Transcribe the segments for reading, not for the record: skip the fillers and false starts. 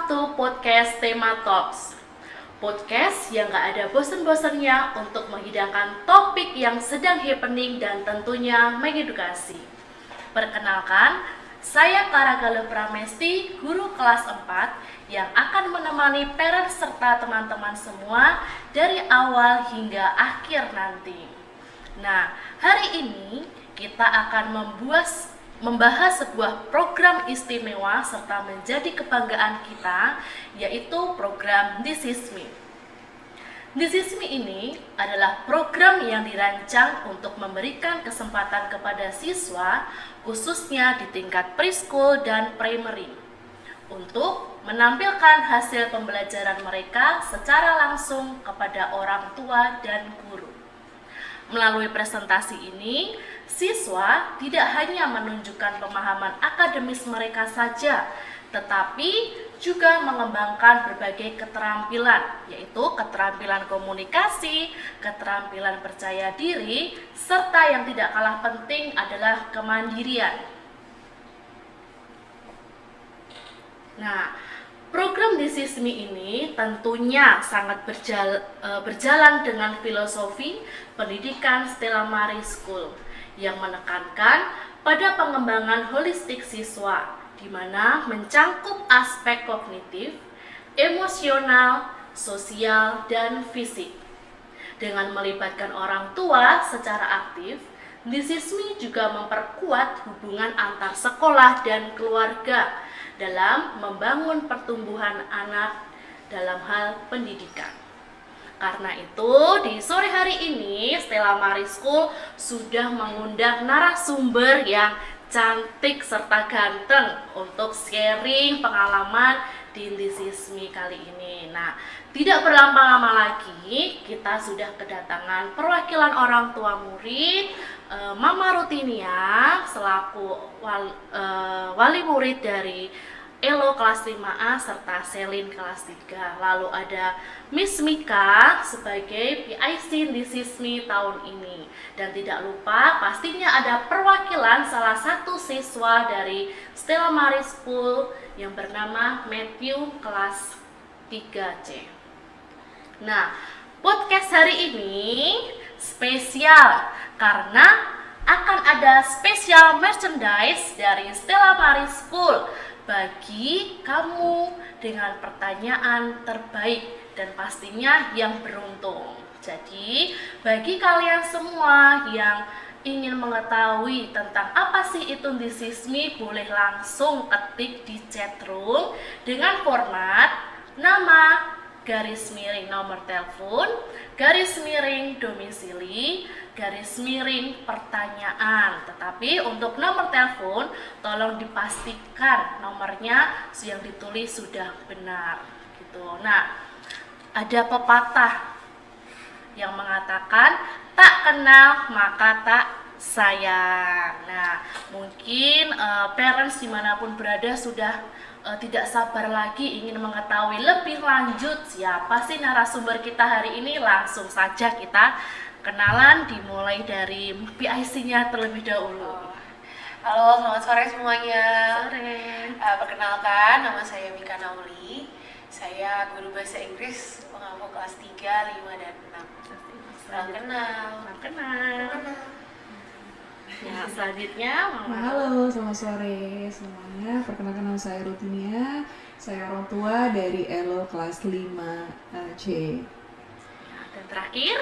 to podcast Tema Talks. Podcast yang gak ada bosan-bosannya untuk menghidangkan topik yang sedang happening dan tentunya mengedukasi. Perkenalkan, saya Karagala Pramesti, guru kelas 4 yang akan menemani parents serta teman-teman semua dari awal hingga akhir nanti. Nah, hari ini kita akan membahas sebuah program istimewa serta menjadi kebanggaan kita, yaitu program This Is Me. This Is Me ini adalah program yang dirancang untuk memberikan kesempatan kepada siswa, khususnya di tingkat preschool dan primary, untuk menampilkan hasil pembelajaran mereka secara langsung kepada orang tua dan guru. Melalui presentasi ini, siswa tidak hanya menunjukkan pemahaman akademis mereka saja, tetapi juga mengembangkan berbagai keterampilan, yaitu keterampilan komunikasi, keterampilan percaya diri, serta yang tidak kalah penting adalah kemandirian. Nah, program This Is Me ini tentunya sangat berjalan dengan filosofi pendidikan Stella Maris School yang menekankan pada pengembangan holistik siswa, di mana mencangkup aspek kognitif, emosional, sosial, dan fisik. Dengan melibatkan orang tua secara aktif, This Is Me juga memperkuat hubungan antar sekolah dan keluarga dalam membangun pertumbuhan anak dalam hal pendidikan. Karena itu, di sore hari ini Stella Maris School sudah mengundang narasumber yang cantik serta ganteng untuk sharing pengalaman di This Is Me kali ini. Nah, tidak berlama-lama lagi, kita sudah kedatangan perwakilan orang tua murid, Mama Rutinia selaku wali murid dari Elo kelas 5A serta Selin kelas 3. Lalu ada Miss Mika sebagai PIC This Is Me tahun ini. Dan tidak lupa pastinya ada perwakilan salah satu siswa dari Stella Maris School yang bernama Matthew kelas 3C. Nah, podcast hari ini spesial karena akan ada spesial merchandise dari Stella Maris School bagi kamu dengan pertanyaan terbaik dan pastinya yang beruntung. Jadi, bagi kalian semua yang ingin mengetahui tentang apa sih itu This Is Me, boleh langsung ketik di chat room dengan format nama, garis miring nomor telepon, garis miring domisili, garis miring pertanyaan. Tetapi untuk nomor telepon tolong dipastikan nomornya yang ditulis sudah benar gitu. Nah, ada pepatah yang mengatakan tak kenal maka tak sayang. Nah, mungkin parents dimanapun berada sudah tidak sabar lagi ingin mengetahui lebih lanjut siapa sih narasumber kita hari ini. Langsung saja kita kenalan, dimulai dari PIC-nya terlebih dahulu. Halo, selamat sore semuanya. Sore. Perkenalkan, nama saya Mika Nauli. Saya guru bahasa Inggris pengampu kelas 3, 5, dan 6. Salam kenal. Ya, selanjutnya Mama. Halo, selamat sore semuanya. Perkenalkan nama saya Rutinia. Saya orang tua dari Elo kelas 5C. Dan terakhir,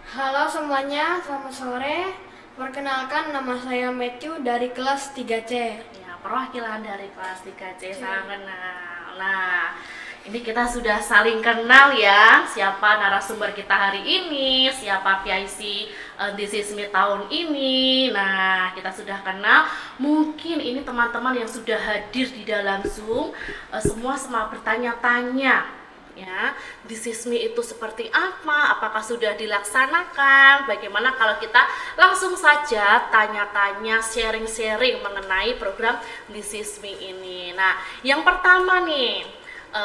Halo semuanya, selamat sore. Perkenalkan, nama saya Matthew dari kelas 3C. ya perwakilan dari kelas 3C, salam kenal. Nah, ini kita sudah saling kenal ya, siapa narasumber kita hari ini, siapa PIC This Is Me tahun ini. Nah, kita sudah kenal. Mungkin ini teman-teman yang sudah hadir di dalam Zoom, semua bertanya-tanya ya, This Is Me itu seperti apa? Apakah sudah dilaksanakan? Bagaimana kalau kita langsung saja tanya-tanya, sharing-sharing mengenai program This Is Me ini. Nah, yang pertama nih,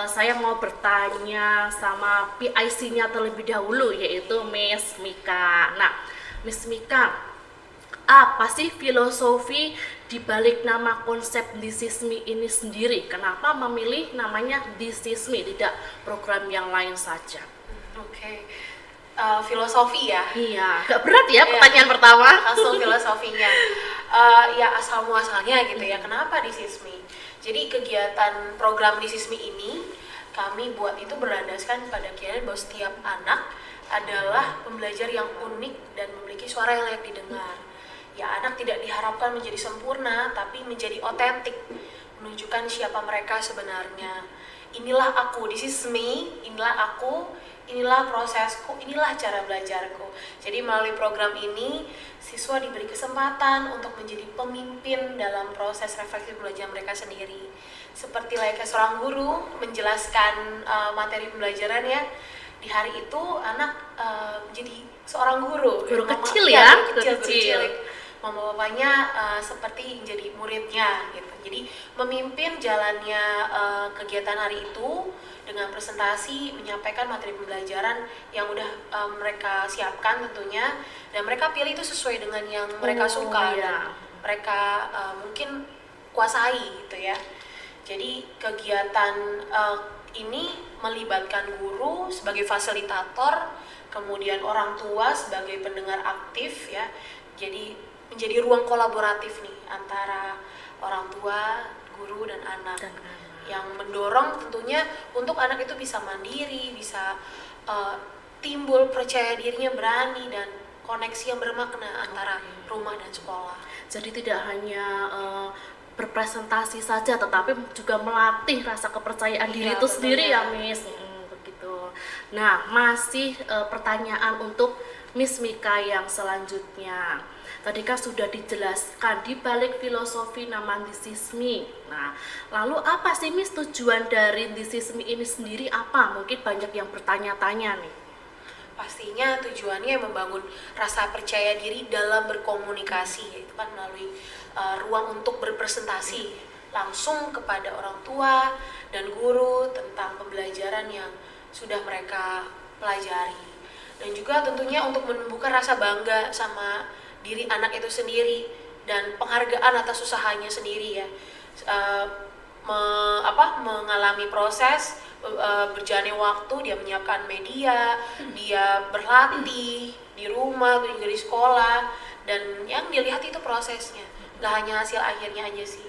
saya mau bertanya sama PIC-nya terlebih dahulu, yaitu Miss Mika. Nah, Miss Mika, apa sih filosofi di balik nama konsep This Is Me ini sendiri? Kenapa memilih namanya This Is Me, tidak program yang lain saja? Oke. Filosofi ya? Iya, gak berat ya pertanyaan pertama? Langsung filosofinya. Ya asal muasalnya gitu ya, kenapa This Is Me? Jadi kegiatan program This Is Me ini kami buat itu berlandaskan pada keyakinan bahwa setiap anak adalah pembelajar yang unik dan memiliki suara yang layak didengar. Ya, anak tidak diharapkan menjadi sempurna, tapi menjadi otentik, menunjukkan siapa mereka sebenarnya. Inilah aku, this is me, inilah aku, inilah prosesku, inilah cara belajarku. Jadi melalui program ini, siswa diberi kesempatan untuk menjadi pemimpin dalam proses refleksi belajar mereka sendiri. Seperti layaknya seorang guru menjelaskan materi pembelajaran ya, di hari itu anak jadi seorang guru. Guru kecil ya? Guru kecil. Mama bapaknya seperti jadi muridnya gitu. Jadi memimpin jalannya kegiatan hari itu dengan presentasi, menyampaikan materi pembelajaran yang udah mereka siapkan tentunya, dan mereka pilih itu sesuai dengan yang mereka suka dan mereka mungkin kuasai gitu ya. Jadi kegiatan ini melibatkan guru sebagai fasilitator, kemudian orang tua sebagai pendengar aktif ya. Jadi menjadi ruang kolaboratif nih antara orang tua, guru dan anak. Yang mendorong tentunya untuk anak itu bisa mandiri, bisa timbul percaya dirinya, berani, dan koneksi yang bermakna antara rumah dan sekolah. Jadi tidak hanya berpresentasi saja, tetapi juga melatih rasa kepercayaan diri itu sendiri ya, Miss. Begitu. Nah, masih pertanyaan untuk Miss Mika yang selanjutnya. Tadi kan sudah dijelaskan di balik filosofi nama This Is Me. Nah, lalu apa sih Miss tujuan dari This Is Me ini sendiri apa? Mungkin banyak yang bertanya-tanya nih. Pastinya tujuannya membangun rasa percaya diri dalam berkomunikasi, yaitu kan melalui ruang untuk berpresentasi langsung kepada orang tua dan guru tentang pembelajaran yang sudah mereka pelajari. Dan juga tentunya untuk menumbuhkan rasa bangga sama diri anak itu sendiri dan penghargaan atas usahanya sendiri ya. Mengalami proses berjalannya waktu, dia menyiapkan media, dia berlatih di rumah, juga di sekolah, dan yang dilihat itu prosesnya, nggak hanya hasil akhirnya aja sih.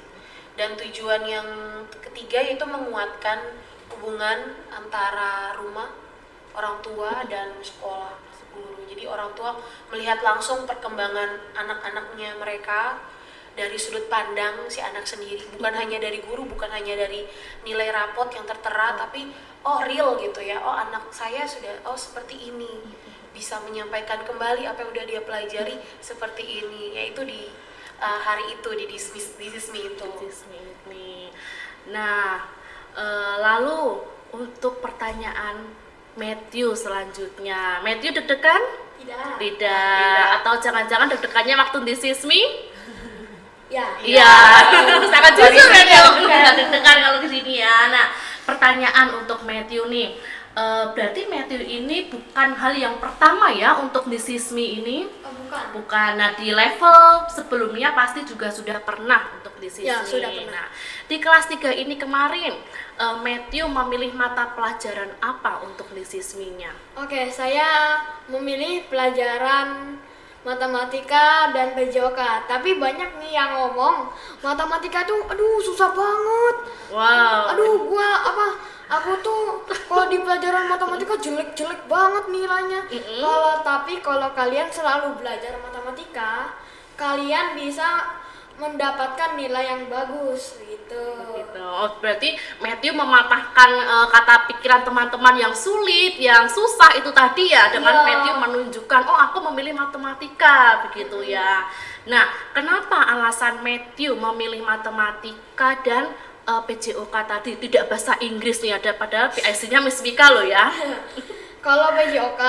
Dan tujuan yang ketiga yaitu menguatkan hubungan antara rumah, orang tua dan sekolah, guru. Jadi orang tua melihat langsung perkembangan anak-anaknya mereka dari sudut pandang si anak sendiri, bukan hanya dari guru, bukan hanya dari nilai rapot yang tertera, tapi real gitu ya. Anak saya sudah seperti ini, bisa menyampaikan kembali apa yang udah dia pelajari seperti ini, yaitu di hari itu di This Is Me itu. Nah, lalu untuk pertanyaan Matthew selanjutnya. Matthew deg-degan? Tidak. Atau jangan-jangan deg-degannya waktu This Is Me? Iya. Sangat jujur Matthew. Nggak deg-degan kalau di sini ya. Nah, pertanyaan untuk Matthew nih. Berarti Matthew ini bukan hal yang pertama ya untuk This Is Me ini? Bukan. Nah, di level sebelumnya pasti juga sudah pernah untuk This Is Me. Sudah pernah. Nah, di kelas 3 ini kemarin, Matthew memilih mata pelajaran apa untuk This Is Me-nya? Oke, saya memilih pelajaran matematika dan PJOK. Tapi banyak nih yang ngomong matematika tuh susah banget. Wow. Aku tuh kalau di pelajaran matematika jelek-jelek banget nilainya. Kalau kalian selalu belajar matematika, kalian bisa mendapatkan nilai yang bagus gitu. Berarti Matthew mematahkan kata pikiran teman-teman yang sulit, yang susah itu tadi ya, dengan Matthew menunjukkan aku memilih matematika begitu ya. Nah, kenapa alasan Matthew memilih matematika dan PJOK tadi, tidak bahasa Inggris nih, ada padahal PIC-nya Miss Mika loh ya. Kalau PJOK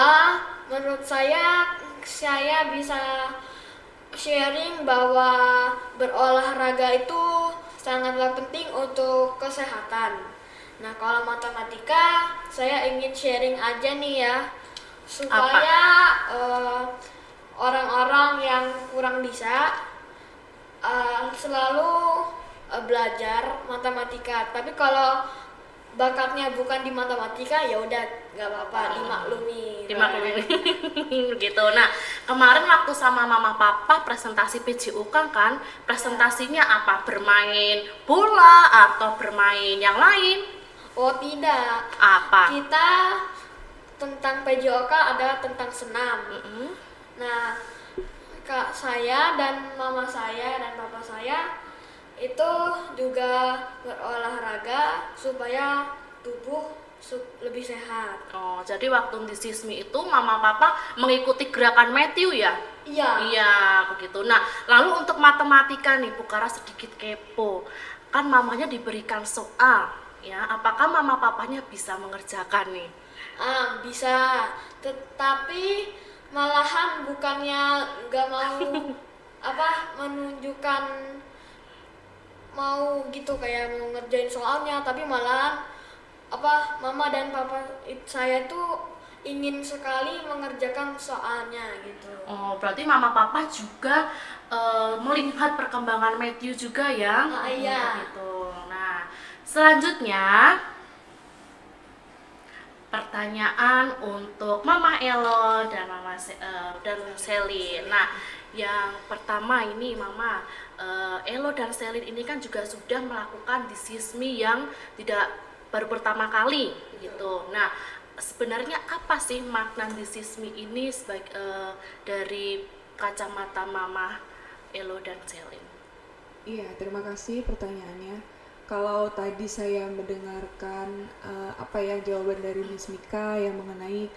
menurut saya bisa sharing bahwa berolahraga itu sangatlah penting untuk kesehatan. Nah, kalau matematika saya ingin sharing aja nih ya, supaya orang-orang yang kurang bisa selalu belajar matematika. Tapi kalau bakatnya bukan di matematika, ya udah nggak apa-apa, dimaklumi. Gitu. Nah, kemarin waktu sama mama papa presentasi PJU kan presentasinya apa? Bermain bola atau bermain yang lain? Oh tidak, Apa? kita tentang PJOK ada tentang senam. Nah, kak saya dan mama saya dan papa saya itu juga berolahraga supaya tubuh lebih sehat. Oh, jadi waktu di Sismi itu mama papa mengikuti gerakan Matthew ya? Iya. Iya, begitu. Nah, lalu untuk matematika nih, Bu Kara sedikit kepo. Kan mamanya diberikan soal, ya. Apakah mama papanya bisa mengerjakan nih? Bisa, tetapi malahan bukannya nggak mau menunjukkan mau gitu kayak mau ngerjain soalnya, tapi malahan mama dan papa saya tuh ingin sekali mengerjakan soalnya gitu. Oh, berarti mama papa juga melihat perkembangan Matthew juga ya? Iya. Gitu. Nah, selanjutnya pertanyaan untuk Mama Elo dan dan Selin. Nah, yang pertama ini Mama Elo dan Selin ini kan juga sudah melakukan di Sismi yang tidak baru pertama kali gitu. Nah, sebenarnya apa sih makna di Sismi ini dari kacamata Mama Elo dan Selin? Iya, terima kasih pertanyaannya. Kalau tadi saya mendengarkan jawaban dari Miss Mika yang mengenai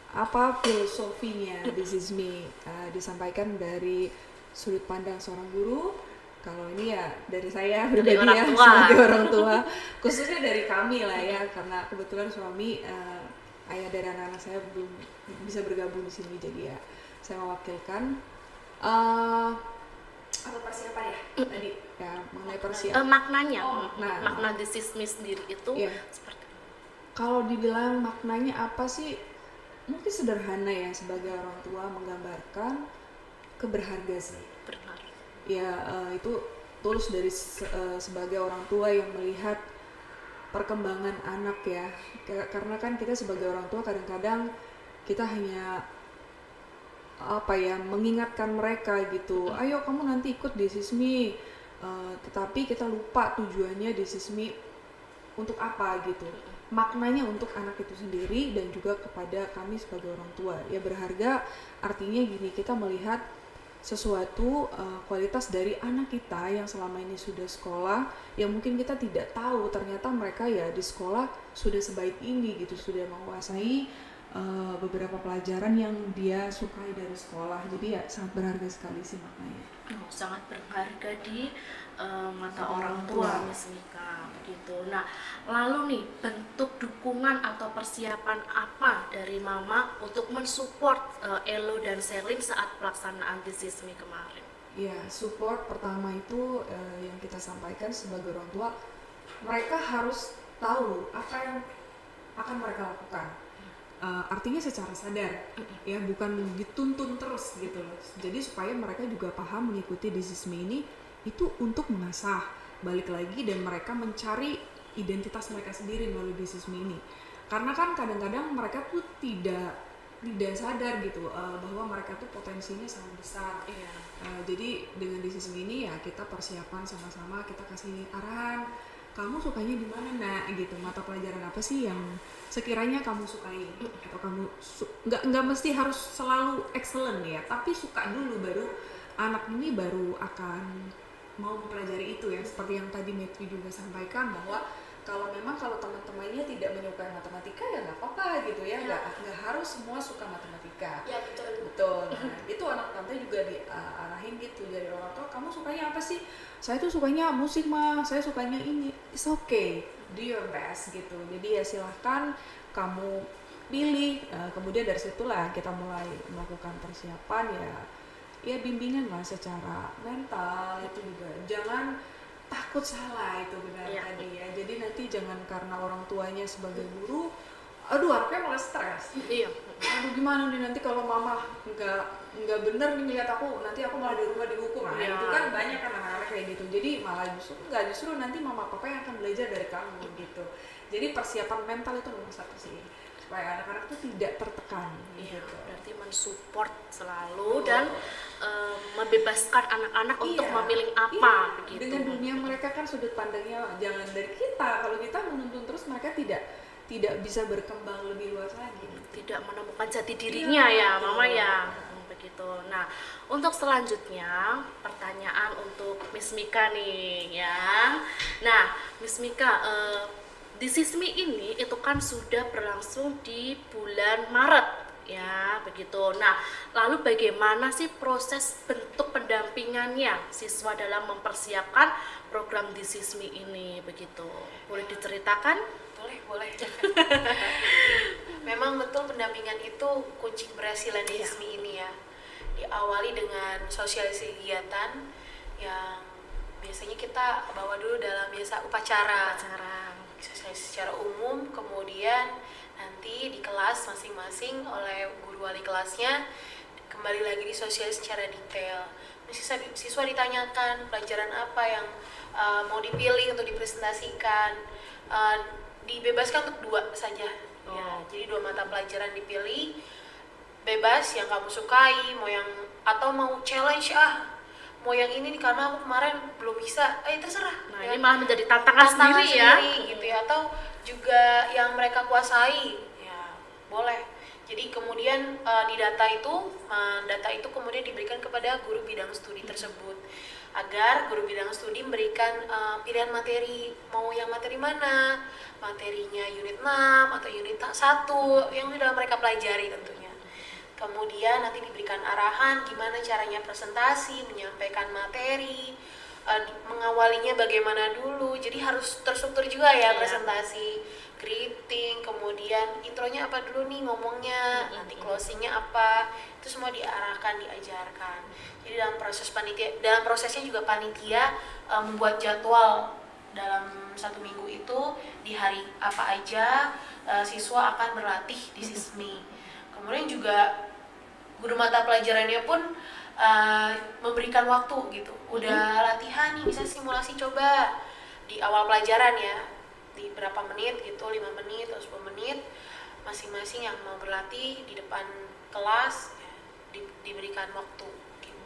apa filosofinya di Sismi disampaikan dari sudut pandang seorang guru. Kalau ini ya dari saya pribadi ya sebagai orang tua, khususnya dari kami lah ya, karena kebetulan suami ayah dari anak-anak saya belum bisa bergabung di sini, jadi ya saya mewakilkan. Apa persiapan ya tadi ya mengenai persiapan maknanya makna di Sismi sendiri itu seperti kalau dibilang maknanya apa sih, mungkin sederhana ya, sebagai orang tua menggambarkan keberharga sih. benar Ya itu tulus dari sebagai orang tua yang melihat perkembangan anak ya, karena kan kita sebagai orang tua kadang-kadang kita hanya mengingatkan mereka gitu, ayo kamu nanti ikut di Sismi, tetapi kita lupa tujuannya di Sismi untuk apa gitu, maknanya untuk anak itu sendiri dan juga kepada kami sebagai orang tua. Ya berharga artinya gini, kita melihat sesuatu kualitas dari anak kita yang selama ini sudah sekolah, yang mungkin kita tidak tahu ternyata mereka ya di sekolah sudah sebaik ini gitu, sudah menguasai beberapa pelajaran yang dia sukai dari sekolah. Jadi ya sangat berharga sekali sih maknanya. Sangat berharga di mata orang tua, Miss Mika begitu. Nah, lalu nih bentuk dukungan atau persiapan apa dari Mama untuk mensupport Elo dan Selin saat pelaksanaan di Sismi kemarin? Ya, support pertama itu yang kita sampaikan sebagai orang tua, mereka harus tahu apa yang akan mereka lakukan. Artinya secara sadar ya, bukan dituntun terus gitu loh. Jadi supaya mereka juga paham mengikuti di Sismi ini itu untuk mengasah balik lagi dan mereka mencari identitas mereka sendiri melalui di Sismi ini. Karena kan kadang-kadang mereka tuh tidak sadar gitu bahwa mereka tuh potensinya sangat besar. Jadi dengan di Sismi ini ya kita persiapan sama-sama, kita kasih arahan, kamu sukanya di mana nak gitu, mata pelajaran apa sih yang sekiranya kamu sukai, atau kamu nggak mesti harus selalu excellent ya, tapi suka dulu baru anak ini baru akan mau mempelajari itu ya. Seperti yang tadi Matthew juga sampaikan bahwa kalau teman-temannya tidak menyukai matematika ya nggak apa-apa gitu ya, nggak harus semua suka matematika. Ya betul. Nah, itu anak tante juga diarahin gitu dari orang tua, kamu sukanya apa sih? Saya tuh sukanya musik mah, saya sukanya ini. It's okay, do your best gitu. Jadi ya silahkan kamu pilih. Kemudian dari situlah kita mulai melakukan persiapan ya bimbingan lah secara mental itu juga. Jangan takut salah, itu benar tadi ya. Jadi nanti jangan karena orang tuanya sebagai guru aduh anaknya malah stres. Iya. Aduh gimana nih nanti kalau mama nggak bener nih ngeliat aku, nanti aku malah di rumah dihukum. Nah Iya. itu kan banyak kan anak-anak kayak gitu. Jadi malah justru nanti mama papa yang akan belajar dari kamu gitu. Jadi persiapan mental itu nomor satu sih, supaya anak-anak tuh tidak tertekan. Iya, Gitu. berarti mensupport selalu dan membebaskan anak-anak untuk memilih apa begitu. Dengan dunia mereka kan sudut pandangnya jangan dari kita. Kalau kita menuntun terus mereka tidak bisa berkembang lebih luas lagi. Tidak menemukan jati dirinya ya, Mama ya. Begitu. Nah, untuk selanjutnya pertanyaan untuk Miss Mika nih ya. Nah, Miss Mika, This Is Me ini itu kan sudah berlangsung di bulan Maret ya, begitu. Nah, lalu bagaimana sih proses bentuk pendampingannya siswa dalam mempersiapkan program This Is Me ini begitu? Boleh diceritakan? Boleh. Memang betul pendampingan itu kunci keberhasilan This Is Me ini ya. Diawali dengan sosialisasi kegiatan yang biasanya kita bawa dulu dalam biasa upacara. Secara umum, kemudian nanti di kelas masing-masing oleh guru wali kelasnya kembali lagi disosialisasi secara detail. Siswa ditanyakan pelajaran apa yang mau dipilih untuk dipresentasikan, dibebaskan untuk 2 saja. Ya, jadi 2 mata pelajaran dipilih, bebas yang kamu sukai, atau mau challenge mau yang ini nih karena aku kemarin belum bisa, terserah. Nah, ya. ini malah menjadi tantangan sendiri ya. Gitu ya, atau juga yang mereka kuasai, ya boleh. Jadi kemudian di data itu kemudian diberikan kepada guru bidang studi tersebut, agar guru bidang studi memberikan pilihan materi, mau yang materi mana, materinya unit 6 atau unit 1 yang sudah mereka pelajari tentunya. Kemudian nanti diberikan arahan gimana caranya presentasi, menyampaikan materi, mengawalinya bagaimana dulu. Jadi harus terstruktur juga ya presentasi, greeting, kemudian intronya apa dulu nih ngomongnya, nanti closingnya apa, itu semua diarahkan, diajarkan. Jadi dalam prosesnya juga panitia membuat jadwal dalam 1 minggu itu di hari apa aja siswa akan berlatih di SISMI. Kemudian juga guru mata pelajarannya pun memberikan waktu gitu. Udah latihan nih, bisa simulasi coba di awal pelajaran ya, di berapa menit gitu, 5 menit atau 10 menit, masing-masing yang mau berlatih di depan kelas ya, diberikan waktu gitu.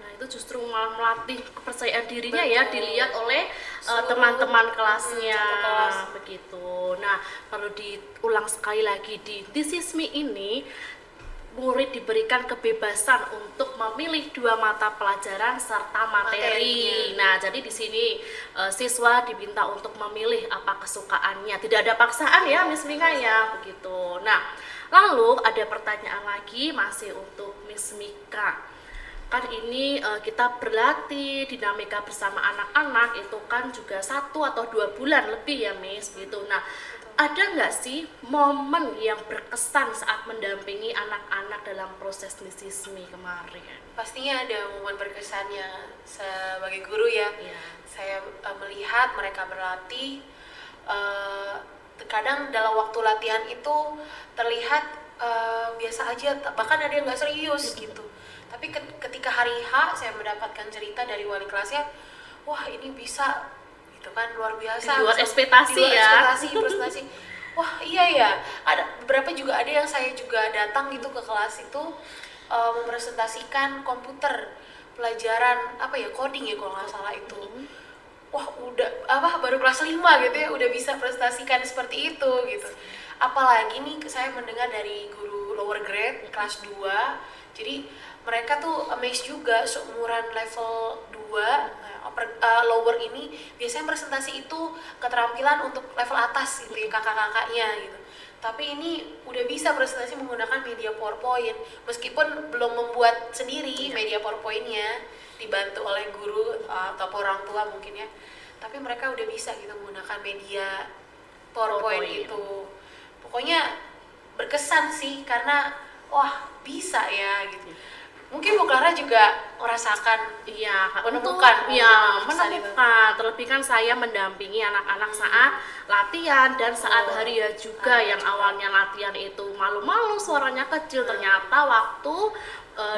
Nah, itu justru malah melatih kepercayaan dirinya. Betul. Ya, dilihat oleh teman-teman kelasnya kelas. begitu. Nah, perlu diulang sekali lagi, di This Is Me ini murid diberikan kebebasan untuk memilih 2 mata pelajaran serta materi. Nah, jadi di sini siswa diminta untuk memilih apa kesukaannya. Tidak ada paksaan ya, Miss Mika ya, begitu. Nah, lalu ada pertanyaan lagi masih untuk Miss Mika. Kan ini kita berlatih dinamika bersama anak-anak itu kan juga 1 atau 2 bulan lebih ya, Miss, gitu. Nah, ada nggak sih momen yang berkesan saat mendampingi anak-anak dalam proses This Is Me kemarin? Pastinya ada momen berkesannya sebagai guru ya. Saya melihat mereka berlatih, terkadang dalam waktu latihan itu terlihat biasa aja, bahkan ada yang nggak serius gitu. Tapi ketika hari H saya mendapatkan cerita dari wali kelasnya, wah ini bisa gitu kan, luar biasa. Di luar ekspektasi ya. Presentasi. Wah iya ya, ada beberapa juga ada yang saya juga datang gitu ke kelas itu mempresentasikan komputer, pelajaran coding ya kalau nggak salah itu. Wah baru kelas 5 gitu ya udah bisa presentasikan seperti itu gitu. Apalagi nih saya mendengar dari guru lower grade kelas 2, jadi mereka tuh amazed juga, seumuran level 2 lower ini biasanya presentasi itu keterampilan untuk level atas gitu ya, kakak-kakaknya gitu. Tapi ini udah bisa presentasi menggunakan media PowerPoint, meskipun belum membuat sendiri media PowerPoint-nya, dibantu oleh guru atau orang tua mungkin ya. Tapi mereka udah bisa gitu menggunakan media PowerPoint itu. Pokoknya berkesan sih karena wah bisa ya gitu. Mungkin Bu Clara juga merasakan, menemukan. menemukan. Terlebih kan saya mendampingi anak-anak saat latihan dan saat hari ya juga yang awalnya latihan itu malu-malu suaranya kecil, ternyata waktu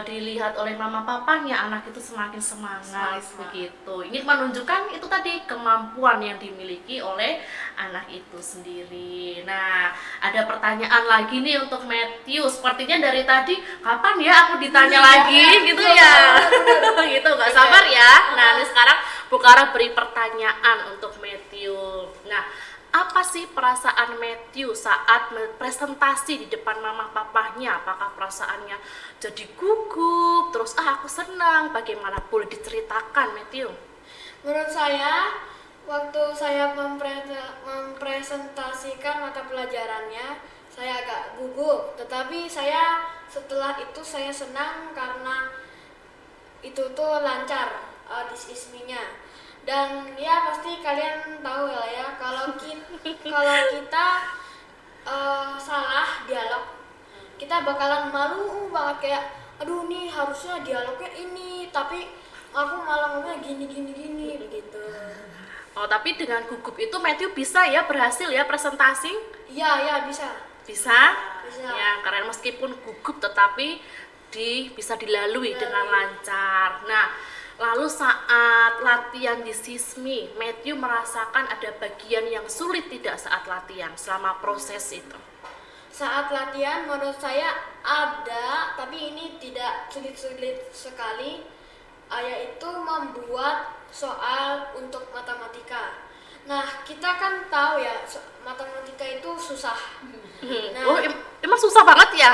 dilihat oleh mama papanya anak itu semakin semangat begitu. Ini menunjukkan itu tadi kemampuan yang dimiliki oleh anak itu sendiri. Nah, ada pertanyaan lagi nih untuk Matthew. Sepertinya dari tadi kapan ya aku ditanya lagi gitu ya. Gitu nggak sabar ya. Nah, ini sekarang Bu Kara beri pertanyaan untuk Matthew. Nah, apa sih perasaan Matthew saat presentasi di depan mama papahnya? Apakah perasaannya jadi gugup, terus aku senang, bagaimana? Boleh diceritakan Matthew? Menurut saya, waktu saya mempresentasikan mata pelajarannya, saya agak gugup. Tetapi setelah itu saya senang karena itu tuh lancar disisminya. Dan ya pasti kalian tahu ya kalau kita salah dialog, kita bakalan malu banget, kayak aduh nih harusnya dialognya ini tapi aku malah ngomongnya gini begitu. Oh, tapi dengan gugup itu Matthew bisa ya berhasil ya presentasi? Iya bisa. Bisa? Ya, karena meskipun gugup tetapi bisa dilalui dengan lancar. Nah, lalu saat latihan di Sismi, Matthew merasakan ada bagian yang sulit tidak saat latihan selama proses itu? Saat latihan menurut saya ada, tapi ini tidak sulit-sulit sekali, yaitu membuat soal untuk matematika. Nah, kita kan tahu ya, matematika itu susah. Nah, oh, emang susah banget ya?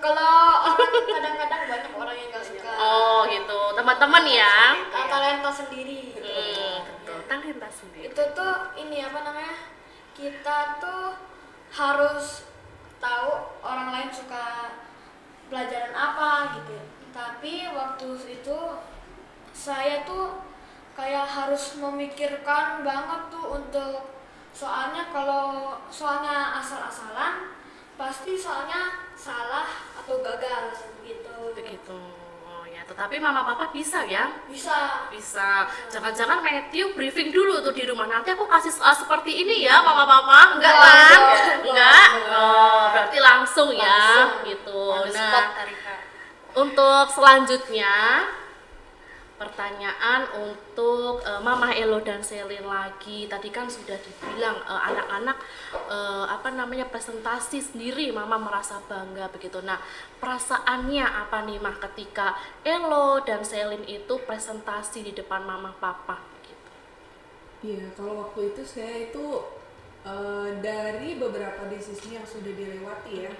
Kalau orang kadang-kadang banyak orang yang gak suka. Oh gitu, teman-teman ya? Talenta sendiri. Gitu. Betul, talenta sendiri. Itu tuh ini apa namanya? Kita tuh harus tahu orang lain suka pelajaran apa gitu. Tapi waktu itu saya tuh kayak harus memikirkan banget tuh untuk soalnya kalau soalnya asal-asalan pasti soalnya salah atau gagal begitu. Oh ya, tetapi mama papa bisa ya? Bisa. Jangan-jangan Matthew briefing dulu tuh di rumah, nanti aku kasih soal seperti ini ya mama papa. Enggak kan? Enggak. Oh, berarti langsung ya gitu. Nah, untuk selanjutnya pertanyaan untuk Mama Elo dan Selin lagi. Tadi kan sudah dibilang anak-anak presentasi sendiri, Mama merasa bangga begitu. Nah, perasaannya apa nih Mah ketika Elo dan Selin itu presentasi di depan Mama Papa gitu? Iya, kalau waktu itu saya itu dari beberapa desisnya yang sudah dilewati ya,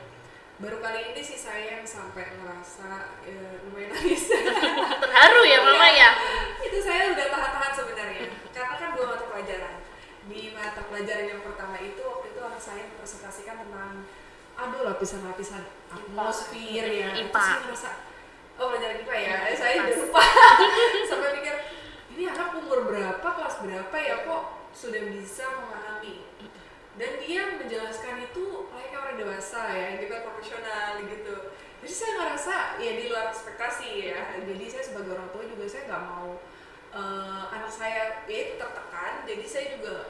baru kali ini sih saya yang sampai ngerasa lumayan nangis. Terharu ya Mama ya? Itu saya udah tahan-tahan sebenarnya, karena kan 2 mata pelajaran. Di mata pelajaran yang pertama itu waktu itu anak saya presentasikan tentang lapisan-lapisan atmosfer ya. IPA. Saya ngerasa, pelajaran IPA ya, saya udah lupa. Sampai mikir, ini anak umur berapa, kelas berapa ya kok sudah bisa memahami. Dan dia menjelaskan itu layaknya orang dewasa ya, juga profesional gitu. Jadi saya ngerasa ya di luar ekspektasi ya. Jadi saya sebagai orang tua juga saya nggak mau anak saya ya itu tertekan. Jadi saya juga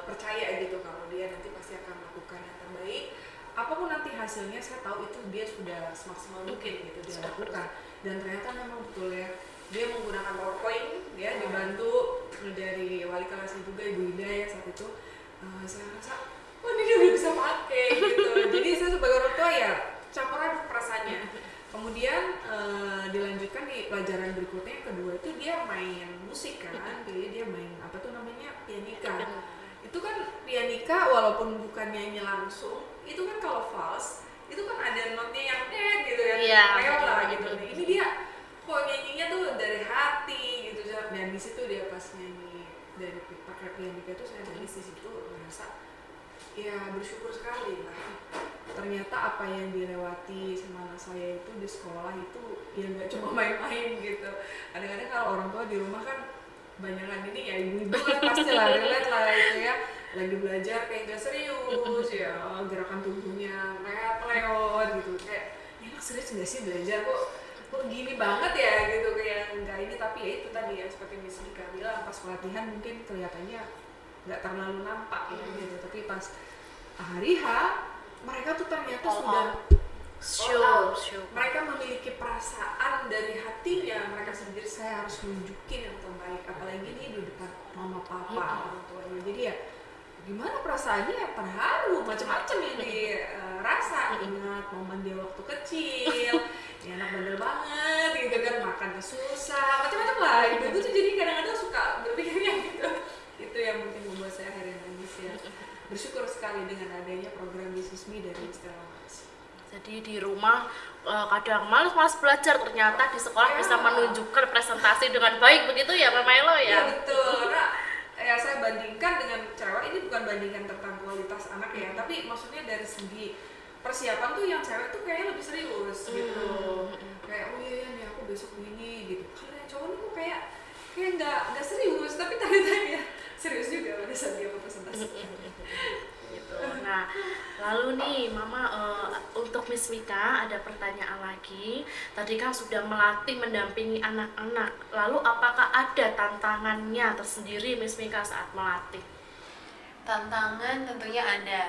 percaya gitu kalau dia nanti pasti akan melakukan yang terbaik. Apapun nanti hasilnya saya tahu itu dia sudah semaksimal mungkin gitu dia lakukan. Dan ternyata memang betul ya. Dia menggunakan PowerPoint, dia dibantu dari wali kelasnya juga Ibu Ida ya saat itu. Saya rasa, ini dia udah bisa pakai gitu. Jadi saya sebagai orang tua ya campur aduk perasaannya. Kemudian dilanjutkan di pelajaran berikutnya yang kedua itu dia main musik kan, jadi dia main pianika. Itu kan pianika walaupun bukan nyanyi langsung, itu kan kalau vals itu kan ada notnya yang gitu ya, lewat lah gitu. Ini dia kok nyanyinya tuh dari hati gitu, dan di situ dia pas nyanyi dari pakai pianika itu saya dari situ merasa ya bersyukur sekali lah. Ternyata apa yang dilewati sama anak saya itu di sekolah itu ya nggak cuma main-main gitu. Kadang-kadang kalau orang tua di rumah kan banyakan ini ya ibu-ibu kan pasti lah relate lah itu ya, lagi belajar kayak nggak serius ya, gerakan tubuhnya kayak pelewot gitu, kayak ini serius nggak sih belajar kok gini banget ya gitu, kayak enggak ini. Tapi ya itu tadi ya seperti Miss Dika bilang pas pelatihan mungkin kelihatannya nggak terlalu nampak ya gitu. Tapi pas hari H mereka tuh ternyata sudah mereka memiliki perasaan dari hatinya mereka sendiri, saya harus nunjukin yang terbaik, apalagi ini di depan mama papa orang tuanya. Jadi ya gimana perasaannya, terharu, macam-macam yang dirasa. Ingat momen dia waktu kecil, ini anak bandel banget gitu kan, makannya susah, macam-macam lah gitu. Itu tuh jadi kadang-kadang suka berpikirnya gitu. Itu yang mungkin membuat saya akhirnya nangis ya. Bersyukur sekali dengan adanya program This Is Me dari Stella Maris. Jadi di rumah kadang malas belajar, ternyata di sekolah bisa menunjukkan presentasi dengan baik, begitu ya Mama Elo ya? Iya betul. Nah, ya saya bandingkan dengan cewek, ini bukan bandingkan tentang kualitas anak ya, tapi maksudnya dari segi persiapan tuh yang cewek tuh kayaknya lebih serius gitu. Kayak oh iya nih aku besok begini gitu. Kalau yang cowok nih kok kayak nggak serius, tapi ternyata ya serius juga pada saat dia mau presentasi. Gitu. Nah, lalu nih Mama, untuk Miss Mika ada pertanyaan lagi. Tadi kan sudah melatih mendampingi anak-anak, lalu apakah ada tantangannya tersendiri Miss Mika saat melatih? Tantangan tentunya ada.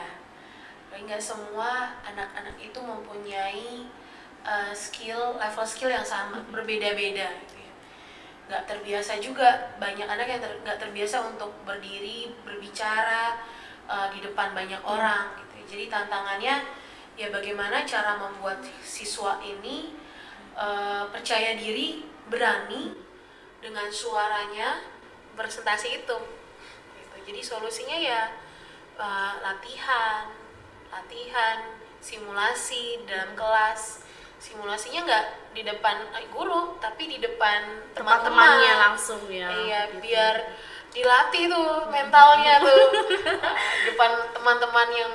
Nggak semua anak-anak itu mempunyai level skill yang sama, berbeda-beda gitu ya. Nggak terbiasa juga, banyak anak yang nggak terbiasa untuk berdiri, berbicara di depan banyak orang gitu. Jadi tantangannya ya bagaimana cara membuat siswa ini percaya diri, berani dengan suaranya presentasi itu gitu. Jadi solusinya ya latihan, simulasi dalam kelas. Simulasinya nggak di depan guru, tapi di depan Teman-temannya langsung ya. Iya, gitu. biar dilatih tuh mentalnya tuh depan teman-teman yang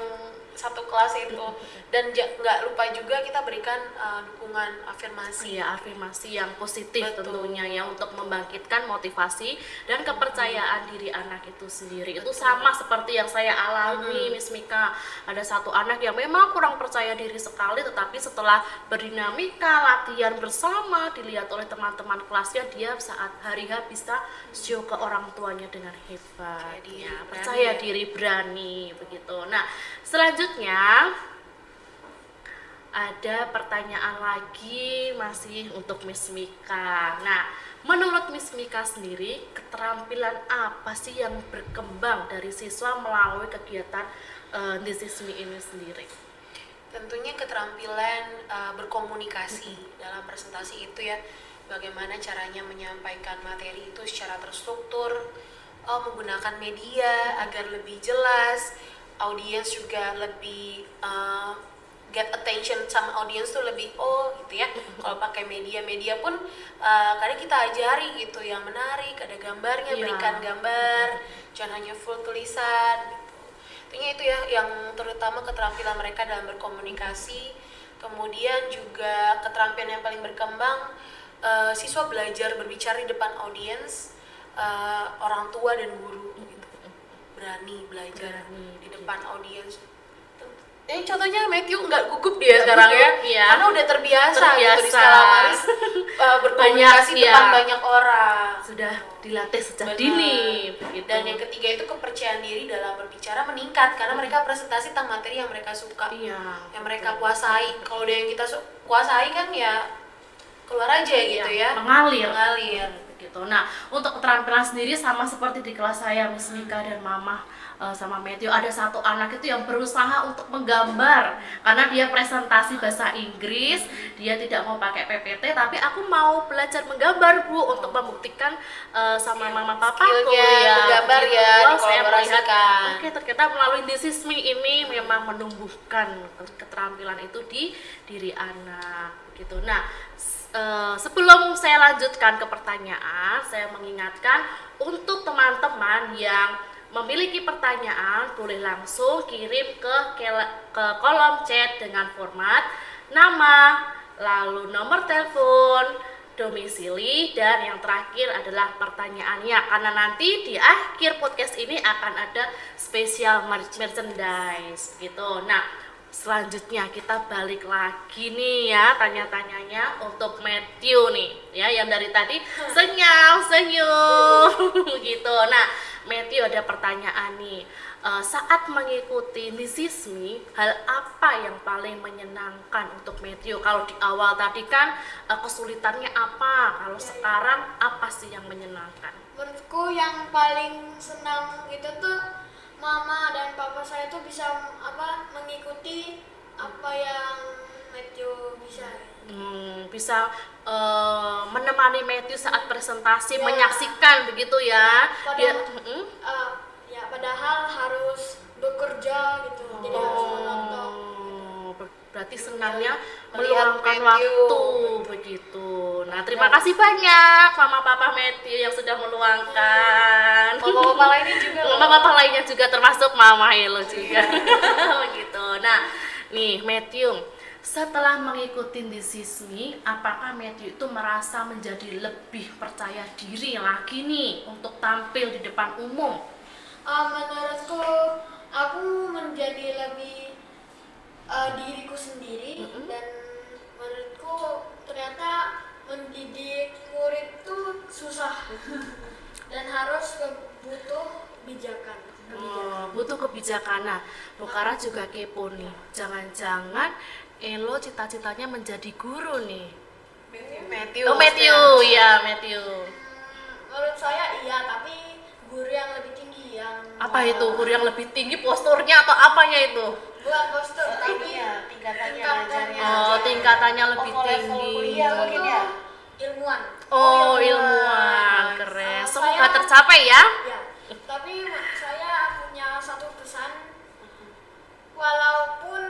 satu kelas itu. Dan nggak lupa juga kita berikan dukungan afirmasi. Iya, afirmasi yang positif. Betul. Tentunya ya, untuk membangkitkan motivasi dan kepercayaan diri anak itu sendiri. Itu Betul. sama seperti yang saya alami Miss Mika. Ada satu anak yang memang kurang percaya diri sekali, tetapi setelah berdinamika, latihan bersama, dilihat oleh teman-teman kelasnya, dia saat hari H bisa show ke orang tuanya dengan hebat. Jadi, Ya, berani percaya ya. diri, berani begitu. Nah, selanjutnya ada pertanyaan lagi masih untuk Miss Mika. Nah, menurut Miss Mika sendiri, keterampilan apa sih yang berkembang dari siswa melalui kegiatan This Is Me ini sendiri? Tentunya keterampilan berkomunikasi dalam presentasi itu ya, bagaimana caranya menyampaikan materi itu secara terstruktur, menggunakan media agar lebih jelas, audiens juga lebih get attention sama audiens tuh lebih gitu ya. Kalau pakai media pun kadang kita ajari gitu yang menarik, ada gambarnya, Iya. berikan gambar, jangan hanya full tulisan gitu. Intinya itu ya, yang terutama keterampilan mereka dalam berkomunikasi. Kemudian juga keterampilan yang paling berkembang, siswa belajar berbicara di depan audiens, orang tua dan guru gitu. Berani belajar di depan audiens. Ini contohnya Matthew nggak gugup dia sekarang ya, iya. karena udah terbiasa gitu di Terbiasa. Stella Maris berkomunikasi Banyak, depan iya. banyak orang. Sudah dilatih sejak Benar. dini begitu. Dan yang ketiga itu kepercayaan diri dalam berbicara meningkat karena mereka presentasi tentang materi yang mereka suka, Iya, yang mereka kuasai. Kalau ada yang kita kuasai kan ya keluar aja gitu ya, mengalir gitu. Nah, untuk keterampilan sendiri sama seperti di kelas saya, Miss Mika dan Mama sama Matthew, ada satu anak itu yang berusaha untuk menggambar karena dia presentasi bahasa Inggris, dia tidak mau pakai PPT, tapi aku mau belajar menggambar Bu untuk membuktikan sama Mama Papaku skillnya menggambar begitu. ya, Wah, saya melihat, dikolaborasikan. oke, ternyata melalui This Is Me ini memang menumbuhkan keterampilan itu di diri anak gitu. Nah, sebelum saya lanjutkan ke pertanyaan, saya mengingatkan untuk teman-teman yang memiliki pertanyaan boleh langsung kirim ke kolom chat dengan format nama, lalu nomor telepon, domisili, dan yang terakhir adalah pertanyaannya, karena nanti di akhir podcast ini akan ada spesial merchandise gitu. Nah, selanjutnya kita balik lagi nih ya tanya-tanyanya untuk Matthew nih ya, yang dari tadi senyum gitu. Nah, Matthew ada pertanyaan nih. Saat mengikuti This Is Me, hal apa yang paling menyenangkan untuk Matthew? Kalau di awal tadi kan kesulitannya apa? Kalau sekarang apa sih yang menyenangkan? Menurutku yang paling senang itu tuh mama dan papa saya tuh bisa mengikuti apa yang Matthew bisa. Bisa menemani Matthew saat presentasi, Ya. menyaksikan begitu ya. Padahal harus bekerja gitu, jadi harus menonton. Berarti senangnya Melihat meluangkan Matthew. waktu begitu. Nah, terima kasih banyak Mama Papa Matthew yang sudah meluangkan. Mama-mama lainnya juga loh. Mama-mama lainnya juga termasuk Mama Elo juga. Begitu. Nah, nih Matthew, setelah mengikuti This Is Me, apakah Matthew itu merasa menjadi lebih percaya diri lagi nih untuk tampil di depan umum? Menurutku aku menjadi lebih diriku sendiri, dan menurutku ternyata mendidik murid itu susah dan harus butuh kebijakan. Butuh kebijakan. Nah, Nukara juga kepo nih. Jangan-jangan Elo cita-citanya menjadi guru nih. Matthew. Matthew, ya Matthew. Menurut saya iya, tapi guru yang lebih tinggi yang Apa itu guru yang lebih tinggi, posturnya atau apanya itu? bukan postur tapi Iya, tingkatannya tingkatannya. belajarnya. Tingkatannya lebih level tinggi. kuliah mungkin ya. ilmuwan. Oh, ilmuwan. ilmuwan, keren. Semoga Saya- tercapai ya. Ya, tapi saya punya satu pesan, walaupun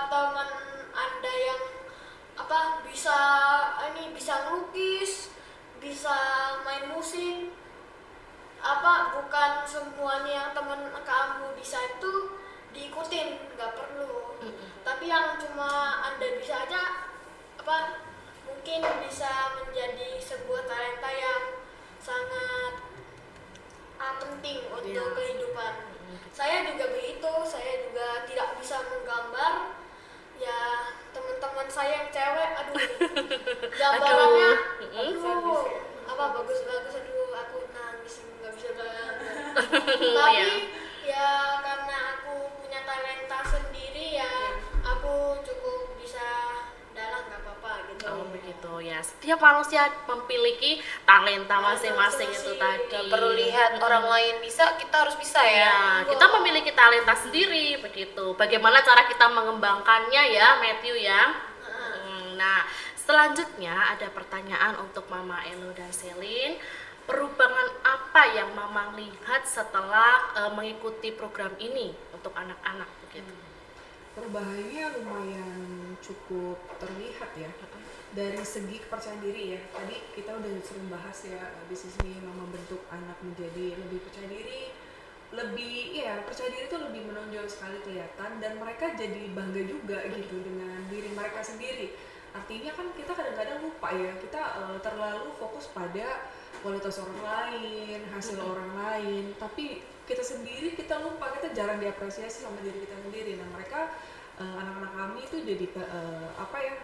teman Anda yang bisa ngelukis, bisa main musik, bukan semuanya yang teman kamu bisa itu diikutin, nggak perlu. Tapi yang cuma Anda bisa aja mungkin bisa menjadi sebuah talenta yang sangat penting untuk Iya. kehidupan. Saya juga begitu, saya juga tidak bisa menggambar. Ya, teman-teman saya yang cewek, gambarannya bagus-bagus, aku nangis nggak bisa gambar. Tapi ya karena aku punya talenta sendiri, ya aku cukup bisa dalang, nggak apa-apa gitu. Oh begitu ya. Setiap manusia memiliki talenta masing-masing itu tadi. Nggak perlu lihat orang lain bisa, kita harus bisa ya. Ya, kita memiliki talenta sendiri begitu. Bagaimana cara kita mengembangkannya ya, Matthew ya? Nah, selanjutnya ada pertanyaan untuk Mama Elo dan Selin. Perubahan apa yang Mama lihat setelah mengikuti program ini untuk anak-anak begitu? Perubahannya lumayan cukup terlihat ya, dari segi kepercayaan diri ya. Tadi kita udah sering bahas ya, This Is Me memang membentuk anak menjadi lebih percaya diri, percaya diri itu lebih menonjol sekali kelihatan, dan mereka jadi bangga juga gitu dengan diri mereka sendiri. Artinya kan kita kadang-kadang lupa ya, kita terlalu fokus pada kualitas orang lain, hasil orang lain, tapi kita sendiri kita lupa, kita jarang diapresiasi sama diri kita sendiri. Nah mereka anak-anak kami itu jadi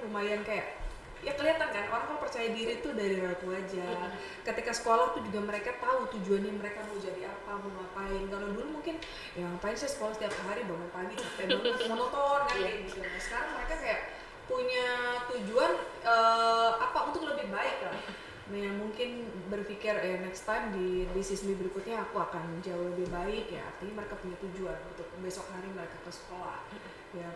lumayan kayak ya kelihatan kan, orang kalau percaya diri itu dari raut wajah. Ketika sekolah tuh juga mereka tahu tujuannya mereka mau jadi apa, mau ngapain. Kalau dulu mungkin ya ngapain sih sekolah setiap hari, bangun pagi capek banget monoton kan kayak gitu. Nah sekarang mereka kayak punya tujuan untuk lebih baik lah. Nah yang mungkin berpikir next time di This Is Me berikutnya aku akan jauh lebih baik ya, artinya mereka punya tujuan untuk besok hari mereka ke sekolah ya,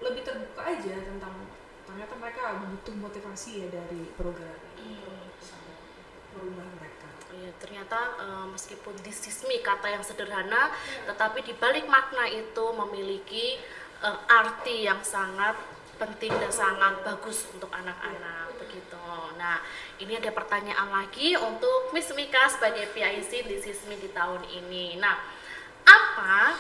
lebih terbuka aja tentang ternyata mereka butuh motivasi ya dari program ini untuk merubah mereka. Ya, ternyata meskipun This Is Me kata yang sederhana, tetapi di balik makna itu memiliki arti yang sangat penting dan sangat bagus untuk anak-anak begitu. Nah, ini ada pertanyaan lagi untuk Miss Mika sebagai PIC This Is Me di tahun ini. Nah, apa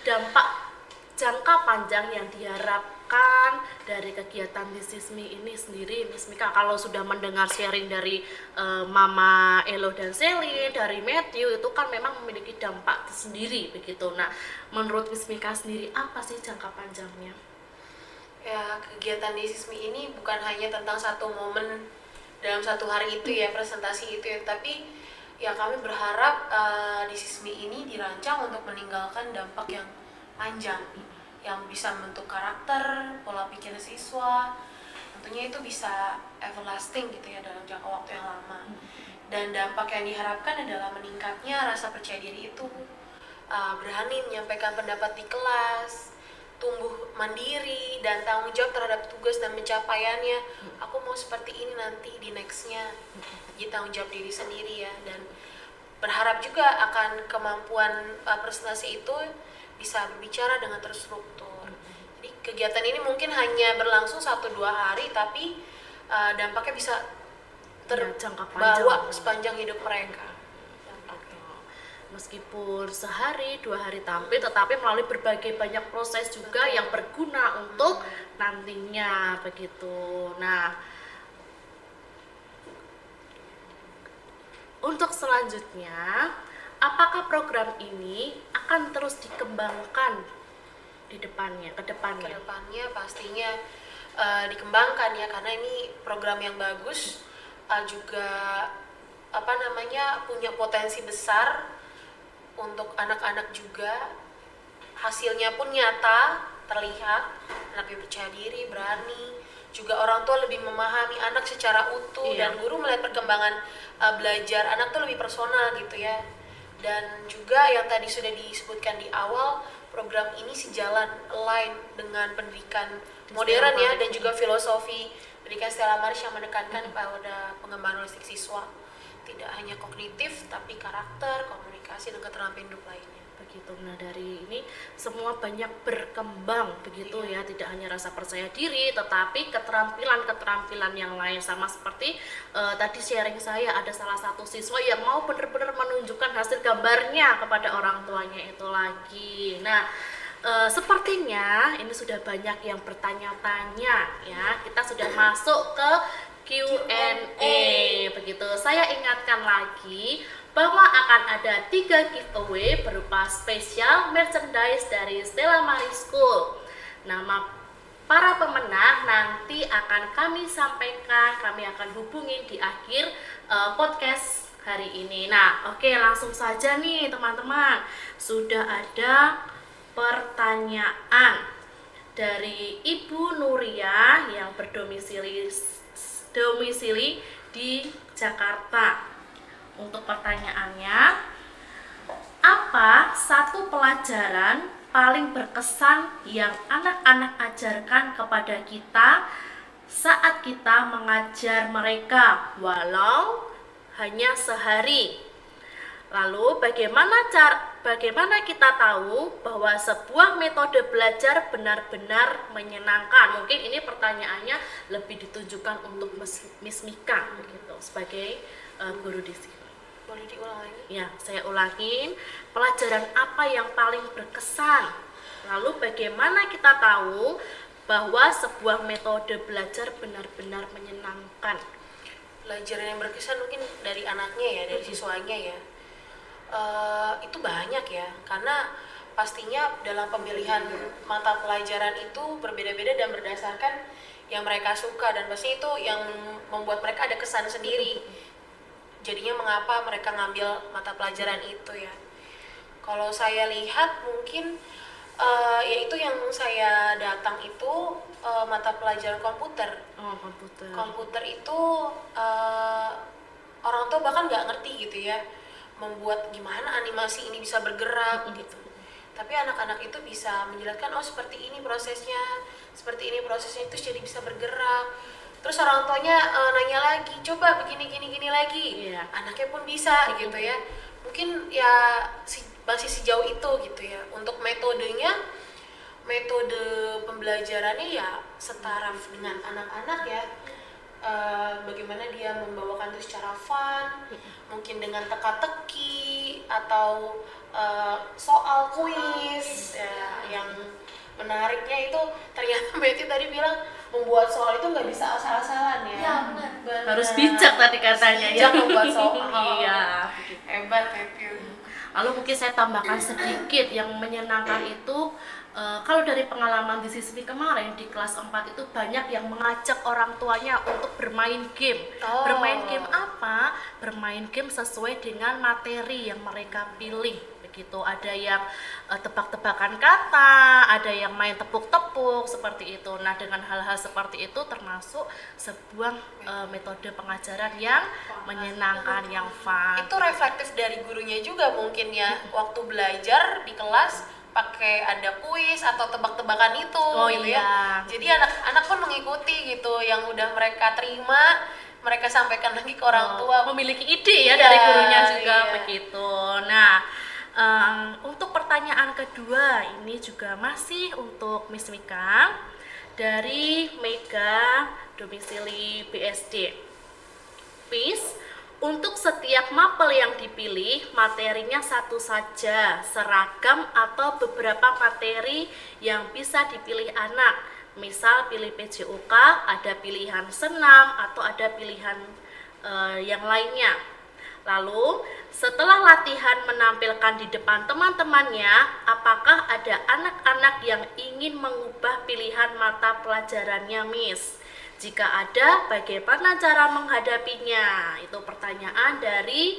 dampak jangka panjang yang diharapkan dari kegiatan This Is Me ini sendiri, Miss Mika? Kalau sudah mendengar sharing dari Mama Elo dan Selin, dari Matthew, itu kan memang memiliki dampak sendiri begitu. Nah, menurut Miss Mika sendiri apa sih jangka panjangnya? Ya, kegiatan This Is Me ini bukan hanya tentang satu momen dalam satu hari itu ya, presentasi itu ya, tapi ya kami berharap This Is Me ini dirancang untuk meninggalkan dampak yang panjang, yang bisa membentuk karakter, pola pikir siswa, tentunya itu bisa everlasting gitu ya dalam jangka waktu yang lama. Dan dampak yang diharapkan adalah meningkatnya rasa percaya diri itu, berani menyampaikan pendapat di kelas, tumbuh mandiri dan tanggung jawab terhadap tugas dan pencapaiannya. Aku mau seperti ini nanti di nextnya, jadi tanggung jawab diri sendiri ya. Dan berharap juga akan kemampuan presentasi itu bisa berbicara dengan terstruktur. Jadi kegiatan ini mungkin hanya berlangsung 1-2 hari, tapi dampaknya bisa jangka terbawa panjang. sepanjang hidup mereka. Meskipun sehari 2 hari tampil, tetapi melalui berbagai banyak proses juga yang berguna untuk nantinya begitu. Nah, untuk selanjutnya, apakah program ini akan terus dikembangkan di depannya, ke depannya? Kedepannya pastinya dikembangkan ya, karena ini program yang bagus, juga punya potensi besar untuk anak-anak juga. Hasilnya pun nyata, terlihat anak lebih percaya diri, berani, juga orang tua lebih memahami anak secara utuh. Dan guru melihat perkembangan belajar anak tuh lebih personal gitu ya. Dan juga yang tadi sudah disebutkan di awal, program ini sejalan, align dengan pendidikan modern ya, dan juga filosofi pendidikan Stella Maris yang menekankan pada pengembangan holistik siswa, tidak hanya kognitif tapi karakter, komunikasi, dan keterampilan hidup lainnya. Begitu. Nah, dari ini semua banyak berkembang begitu ya, tidak hanya rasa percaya diri tetapi keterampilan yang lain. Sama seperti tadi sharing saya, ada salah satu siswa yang mau benar-benar menunjukkan hasil gambarnya kepada orang tuanya itu lagi. Nah, sepertinya ini sudah banyak yang bertanya-tanya ya. Kita sudah masuk ke Q&A begitu. Saya ingatkan lagi bahwa akan ada 3 giveaway berupa spesial merchandise dari Stella Maris School. Nama para pemenang nanti akan kami sampaikan, kami akan hubungin di akhir podcast hari ini. Nah, oke, langsung saja nih teman-teman. Sudah ada pertanyaan dari Ibu Nuria yang berdomisili di Jakarta. Untuk pertanyaannya, apa satu pelajaran paling berkesan yang anak-anak ajarkan kepada kita saat kita mengajar mereka walau hanya sehari? Lalu bagaimana kita tahu bahwa sebuah metode belajar benar-benar menyenangkan? Mungkin ini pertanyaannya lebih ditujukan untuk Miss Mika begitu sebagai guru di sini. Boleh diulang lagi? Ya, saya ulangin. Pelajaran apa yang paling berkesan? Lalu bagaimana kita tahu bahwa sebuah metode belajar benar-benar menyenangkan? Pelajaran yang berkesan mungkin dari anaknya ya, dari siswanya ya. Itu banyak ya, karena pastinya dalam pemilihan mata pelajaran itu berbeda-beda dan berdasarkan yang mereka suka, dan pasti itu yang membuat mereka ada kesan sendiri. Jadinya mengapa mereka ngambil mata pelajaran itu ya. Kalau saya lihat mungkin yaitu yang saya datang itu mata pelajaran komputer. Komputer itu orang tua bahkan nggak ngerti gitu ya, membuat gimana animasi ini bisa bergerak gitu. Tapi anak-anak itu bisa menjelaskan, oh seperti ini prosesnya itu jadi bisa bergerak. Terus orang tuanya nanya lagi, coba begini gini lagi. Anaknya pun bisa gitu ya. Mungkin ya masih sejauh itu gitu ya. Untuk metode pembelajarannya ya setara dengan anak-anak ya. Bagaimana dia membawakan itu secara fun, mungkin dengan teka-teki atau soal kuis ya. Yang menariknya itu ternyata Betty tadi bilang membuat soal itu nggak bisa asal-asalan ya. Ya benar. Harus bijak tadi katanya bijak membuat soal. Iya. Hebat Betty. Lalu mungkin saya tambahkan sedikit, yang menyenangkan itu Kalau dari pengalaman di siswi kemarin di kelas 4 itu banyak yang mengajak orang tuanya untuk bermain game. Oh. Bermain game apa? Bermain game sesuai dengan materi yang mereka pilih. Begitu. Ada yang tebak-tebakan kata, ada yang main tepuk-tepuk seperti itu. Nah, dengan hal-hal seperti itu termasuk sebuah metode pengajaran yang menyenangkan, yang fun. Itu reflektif dari gurunya juga mungkin ya, waktu belajar di kelas pakai ada kuis atau tebak-tebakan itu gitu iya. ya. Jadi anak-anak pun mengikuti gitu, yang udah mereka terima mereka sampaikan lagi ke orang tua. Memiliki ide ya Iya, dari gurunya juga iya. begitu. Nah, untuk pertanyaan kedua ini juga masih untuk Miss Mika dari Mega domisili BSD. Miss, untuk setiap mapel yang dipilih, materinya satu saja, seragam atau beberapa materi yang bisa dipilih anak. Misal pilih PJOK, ada pilihan senam atau ada pilihan yang lainnya. Lalu, setelah latihan menampilkan di depan teman-temannya, apakah ada anak-anak yang ingin mengubah pilihan mata pelajarannya, Miss? Jika ada, bagaimana cara menghadapinya? Itu pertanyaan dari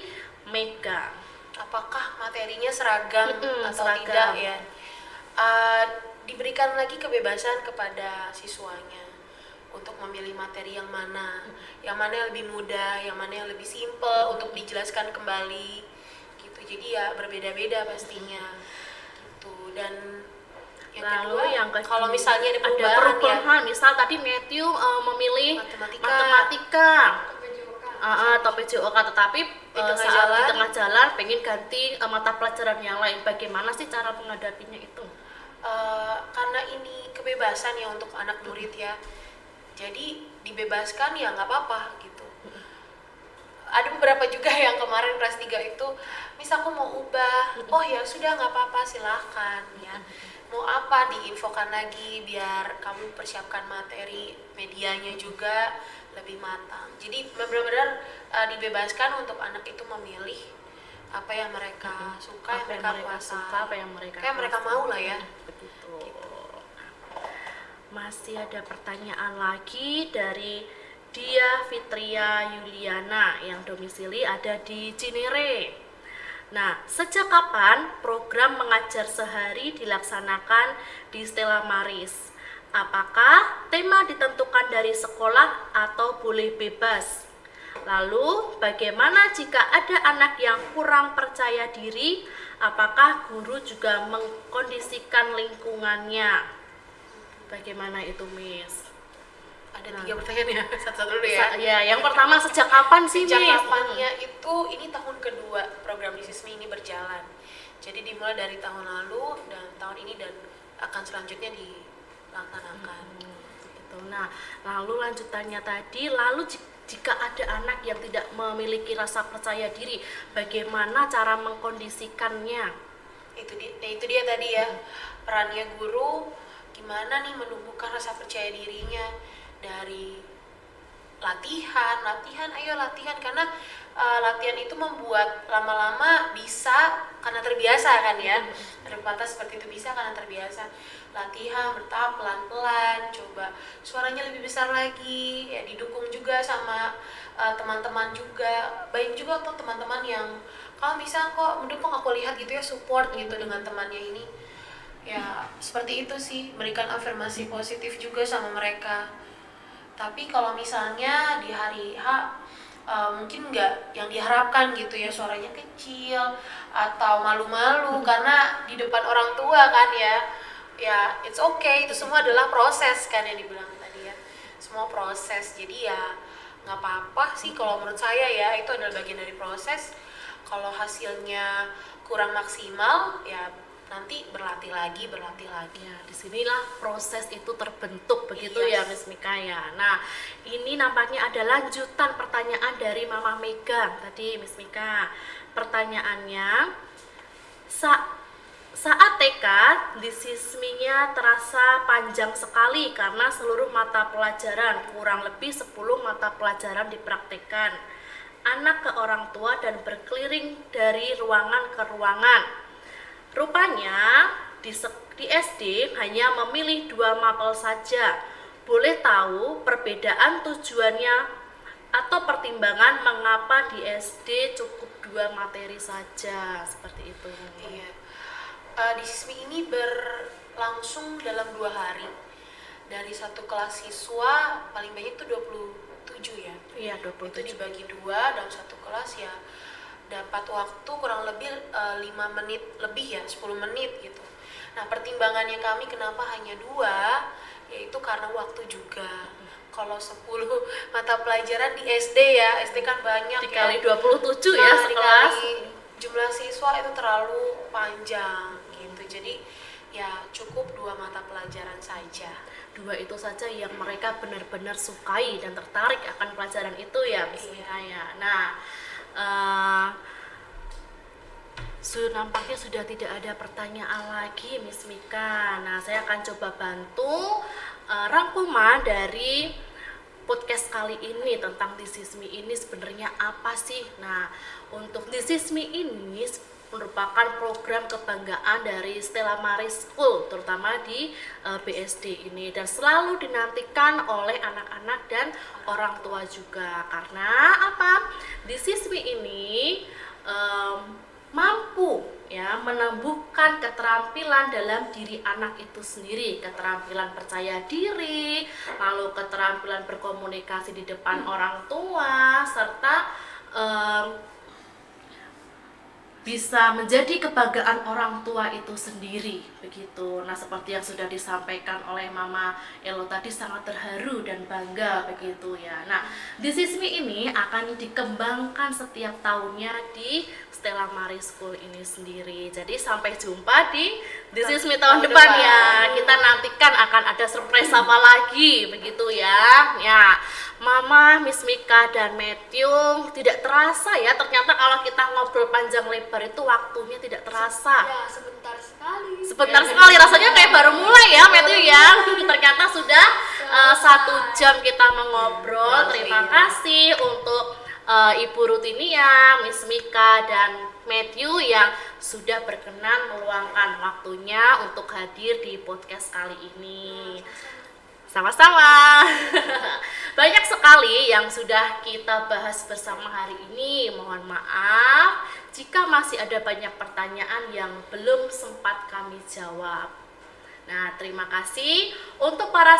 Mega. Apakah materinya seragam atau seragam. tidak ya? Diberikan lagi kebebasan kepada siswanya untuk memilih materi yang mana yang lebih mudah, yang mana yang lebih simple untuk dijelaskan kembali gitu. Jadi ya berbeda-beda pastinya gitu. Dan yang kedua, kalau misalnya ada perubahan misal tadi Matthew memilih matematika atau PJOK, tetapi di tengah jalan pengen ganti mata pelajaran yang lain, bagaimana sih cara menghadapinya itu? Karena ini kebebasan ya untuk anak murid ya, jadi dibebaskan ya nggak apa-apa gitu. Ada beberapa juga yang kemarin kelas 3 itu, misal aku mau ubah, oh ya sudah nggak apa-apa, silahkan ya. Mau apa diinfokan lagi biar kamu persiapkan materi medianya juga lebih matang. Jadi benar-benar dibebaskan untuk anak itu memilih apa yang mereka suka, apa yang mereka suka, apa yang mereka kayak mereka mau lah ya. Begitu. Masih ada pertanyaan lagi dari Dia Fitria Yuliana yang domisili ada di Cinere. Nah, sejak kapan program mengajar sehari dilaksanakan di Stella Maris? Apakah tema ditentukan dari sekolah atau boleh bebas? Lalu, bagaimana jika ada anak yang kurang percaya diri? Apakah guru juga mengkondisikan lingkungannya? Bagaimana itu, Miss? Ada 3 pertanyaan ya, satu-satu dulu ya. Ya, yang pertama sejak kapan sih, Sejak Miss? kapannya itu, ini tahun kedua program Disismi ini berjalan. Jadi dimulai dari tahun lalu dan tahun ini dan akan selanjutnya dilaksanakan. Gitu. Nah, lalu lanjutannya tadi, lalu jika ada anak yang tidak memiliki rasa percaya diri, bagaimana cara mengkondisikannya? Itu dia tadi ya, perannya guru, gimana nih menumbuhkan rasa percaya dirinya dari latihan, ayo latihan, karena latihan itu membuat lama-lama bisa karena terbiasa kan ya. Ada pepatah seperti itu, bisa karena terbiasa. Latihan bertahap pelan-pelan, coba suaranya lebih besar lagi, ya didukung juga sama teman-teman juga. Baik juga tuh teman-teman yang kalau bisa kok mendukung, aku lihat gitu ya, support gitu dengan temannya ini. Ya seperti itu sih, berikan afirmasi positif juga sama mereka. Tapi kalau misalnya di hari H mungkin nggak yang diharapkan gitu ya, suaranya kecil atau malu-malu karena di depan orang tua kan ya it's okay, itu semua adalah proses kan yang dibilang tadi ya, semua proses. Jadi ya nggak apa-apa sih kalau menurut saya ya, itu adalah bagian dari proses. Kalau hasilnya kurang maksimal ya nanti berlatih lagi. Ya, disinilah proses itu terbentuk begitu Yes. ya, Miss Mika ya. Nah, ini nampaknya ada lanjutan pertanyaan dari Mama Mega tadi, Miss Mika. Pertanyaannya, saat TK, disisminya terasa panjang sekali karena seluruh mata pelajaran, kurang lebih 10 mata pelajaran dipraktekkan. Anak ke orang tua dan berkeliling dari ruangan ke ruangan. Rupanya di SD hanya memilih 2 mapel saja. Boleh tahu perbedaan tujuannya atau pertimbangan mengapa di SD cukup 2 materi saja, seperti itu. Iya. Di SISMI ini berlangsung dalam 2 hari. Dari satu kelas siswa paling banyak itu 27 ya. Iya, Itu 27. dibagi 2 dalam satu kelas ya. Dapat waktu kurang lebih 5 menit lebih ya, 10 menit gitu. Nah, pertimbangannya kami kenapa hanya 2, yaitu karena waktu juga. Kalau 10 mata pelajaran di SD ya, SD kan banyak Dikali ya. 27 ya Nah, sekelas. dikali jumlah siswa itu terlalu panjang gitu. Jadi ya cukup 2 mata pelajaran saja. 2 itu saja yang mereka benar-benar sukai dan tertarik akan pelajaran itu ya, Miss Mika ya. Nah, nampaknya sudah tidak ada pertanyaan lagi, Miss Mika. Nah, saya akan coba bantu rangkuman dari podcast kali ini tentang This Is Me ini sebenarnya apa sih. Nah, untuk This Is Me ini merupakan program kebanggaan dari Stella Maris School, terutama di BSD ini, dan selalu dinantikan oleh anak-anak dan orang tua juga. Karena apa? This Is Me ini mampu ya menumbuhkan keterampilan dalam diri anak itu sendiri, keterampilan percaya diri, lalu keterampilan berkomunikasi di depan orang tua, serta bisa menjadi kebanggaan orang tua itu sendiri, begitu. Nah, seperti yang sudah disampaikan oleh Mama Elo tadi, sangat terharu dan bangga, begitu ya. Nah, This Is Me ini akan dikembangkan setiap tahunnya di Stella Maris School ini sendiri. Jadi sampai jumpa di This Is Me tahun depan ya. Kita nantikan akan ada surprise apa lagi, begitu ya. Ya, Mama, Miss Mika dan Matthew, tidak terasa ya, ternyata kalau kita ngobrol panjang lebar itu waktunya tidak terasa. Ya, sebentar sekali. Sebentar sekali, rasanya kayak baru mulai ya, Matthew ya. Ternyata sudah 1 jam kita mengobrol. Terima kasih untuk Ibu Rutinia, Miss Mika dan Matthew yang sudah berkenan meluangkan waktunya untuk hadir di podcast kali ini. Sama-sama. Banyak sekali yang sudah kita bahas bersama hari ini. Mohon maaf jika masih ada banyak pertanyaan yang belum sempat kami jawab. Nah, terima kasih untuk para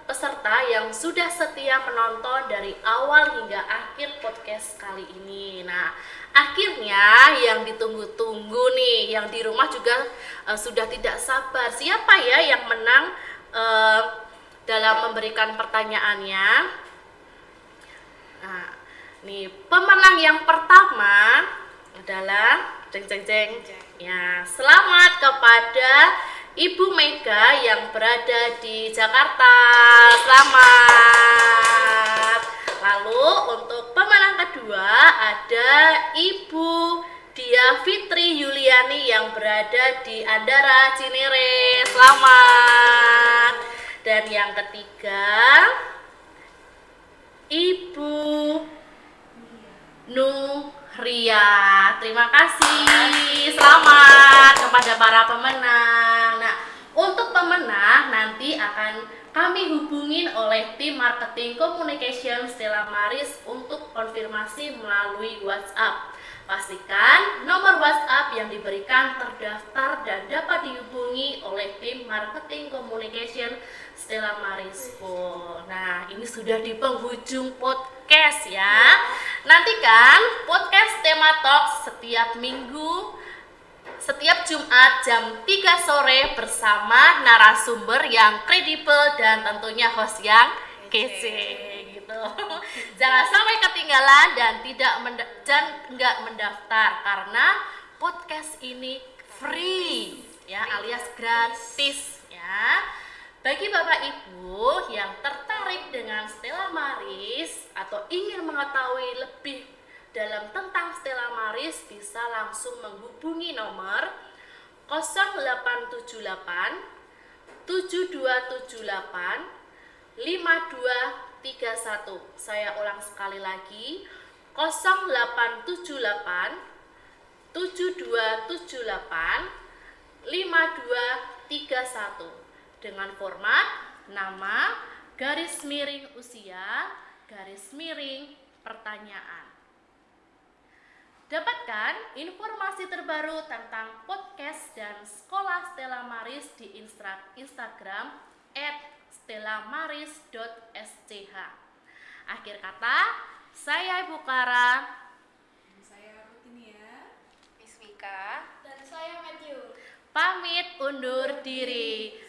peserta yang sudah setia menonton dari awal hingga akhir podcast kali ini. Nah, akhirnya yang ditunggu-tunggu nih, yang di rumah juga sudah tidak sabar. Siapa ya yang menang dalam memberikan pertanyaannya? Nah, nih pemenang yang pertama adalah jeng. Ya, selamat kepada Ibu Mega yang berada di Jakarta. Selamat. Lalu untuk pemenang kedua ada Ibu Dia Fitri Yuliani yang berada di Andara Cinere. Selamat. Dan yang ketiga Ibu Nuria. Terima kasih. Selamat kepada para pemenang. Nah, untuk pemenang nanti akan kami hubungin oleh tim marketing communication Stella Maris untuk konfirmasi melalui WhatsApp. Pastikan nomor WhatsApp yang diberikan terdaftar dan dapat dihubungi oleh tim marketing communication Stella Maris School. Nah, ini sudah di penghujung podcast ya. Nantikan podcast Tema Talk setiap minggu, setiap Jumat jam 3 sore bersama narasumber yang kredibel dan tentunya host yang kece gitu. Jangan sampai ketinggalan dan nggak mendaftar karena podcast ini free ya, alias gratis ya. Bagi Bapak Ibu yang tertarik dengan Stella Maris atau ingin mengetahui lebih dalam tentang Stella Maris, bisa langsung menghubungi nomor 0878 7278 5231. Saya ulang sekali lagi, 0878 7278 5231. dengan format nama, garis miring usia, garis miring pertanyaan. Dapatkan informasi terbaru tentang podcast dan Sekolah Stella Maris di Instagram @stellamaris.sch. Akhir kata, saya Ibu Klara. Saya Rutinia. Miss Mika. Dan saya Matthew. Pamit undur diri.